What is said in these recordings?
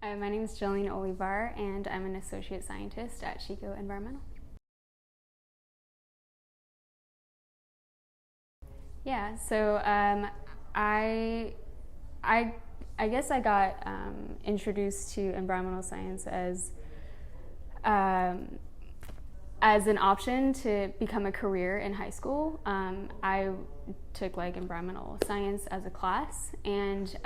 My name is Jillian Olivar, and I'm an associate scientist at Chico Environmental. Yeah, so I, I, I guess I got introduced to environmental science um, as an option to become a career in high school. I took like environmental science as a class, and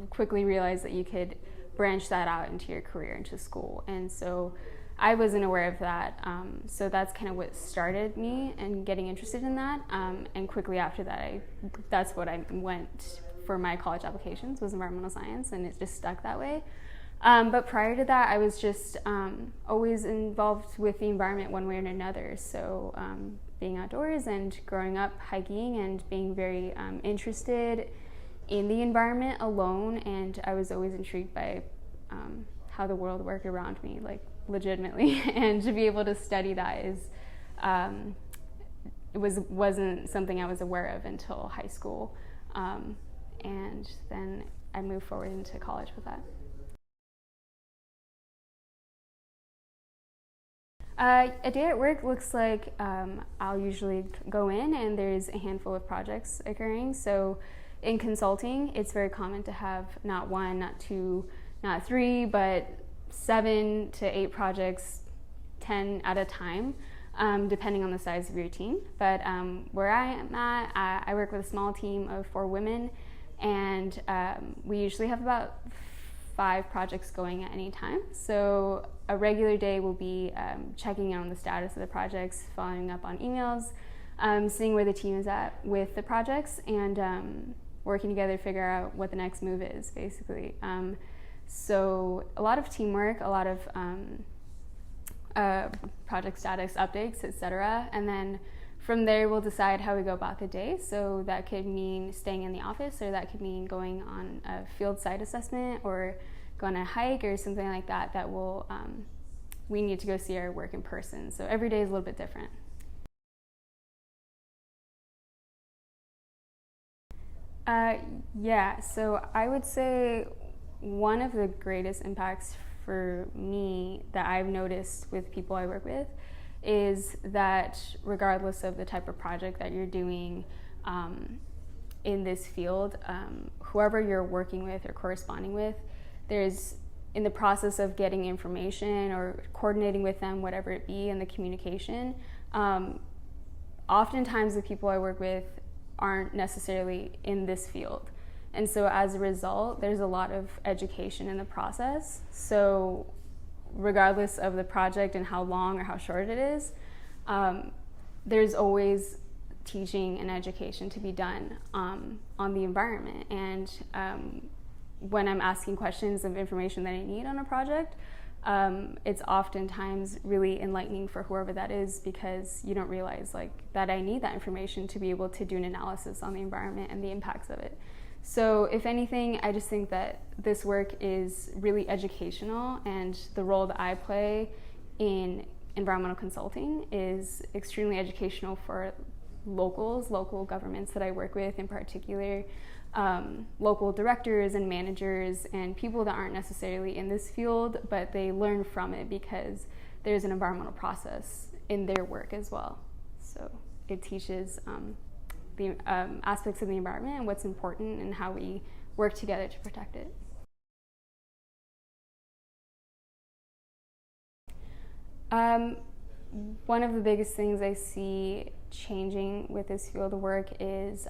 quickly realized that you could branch that out into your career, into school. And so I wasn't aware of that. So that's kind of what started me and getting interested in that. And quickly after that, that's what I went for my college applications, was environmental science, and it just stuck that way. But prior to that, I was just always involved with the environment one way or another. So being outdoors and growing up hiking and being very interested in the environment alone, and I was always intrigued by how the world worked around me, like legitimately, and to be able to study that wasn't something I was aware of until high school, and then I moved forward into college with that. A day at work looks like I'll usually go in and there's a handful of projects occurring. So in consulting, it's very common to have not one, not two, not three, but 7 to 8 projects, 10 at a time, depending on the size of your team. But where I am at, I work with a small team of 4 women, and we usually have about 5 projects going at any time. So a regular day will be checking in on the status of the projects, following up on emails, seeing where the team is at with the projects, and working together to figure out what the next move is, basically. So a lot of teamwork, a lot of project status updates, etc. And then from there, we'll decide how we go about the day. So that could mean staying in the office, or that could mean going on a field site assessment, or going on a hike, or something like that. That will we need to go see our work in person. So every day is a little bit different. Yeah, so I would say one of the greatest impacts for me that I've noticed with people I work with is that regardless of the type of project that you're doing in this field, whoever you're working with or corresponding with, there's, in the process of getting information or coordinating with them, whatever it be, in the communication, oftentimes the people I work with aren't necessarily in this field. And so as a result, there's a lot of education in the process. So regardless of the project and how long or how short it is, there's always teaching and education to be done on the environment. And when I'm asking questions of information that I need on a project, it's oftentimes really enlightening for whoever that is, because you don't realize like that I need that information to be able to do an analysis on the environment and the impacts of it. So if anything, I just think that this work is really educational, and the role that I play in environmental consulting is extremely educational for local governments that I work with, in particular, local directors and managers and people that aren't necessarily in this field, but they learn from it because there's an environmental process in their work as well. So it teaches the aspects of the environment and what's important and how we work together to protect it. One of the biggest things I see changing with this field of work is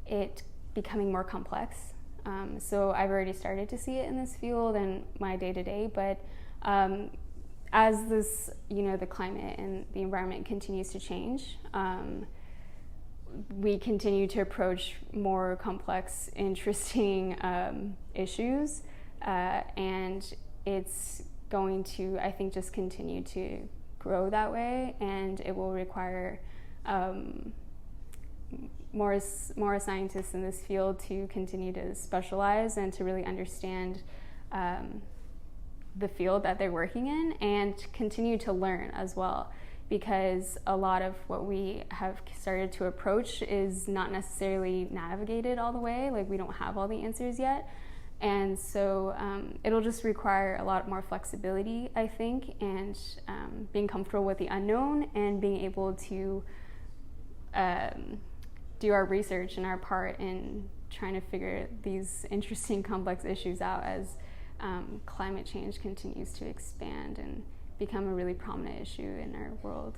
it becoming more complex. So I've already started to see it in this field and my day-to-day, but as this, the climate and the environment continues to change, we continue to approach more complex, interesting issues, and it's going to, I think, just continue to grow that way, and it will require more scientists in this field to continue to specialize and to really understand the field that they're working in, and continue to learn as well, because a lot of what we have started to approach is not necessarily navigated all the way. Like, we don't have all the answers yet, And so it'll just require a lot more flexibility, I think, and being comfortable with the unknown and being able to do our research and our part in trying to figure these interesting, complex issues out as climate change continues to expand and become a really prominent issue in our world.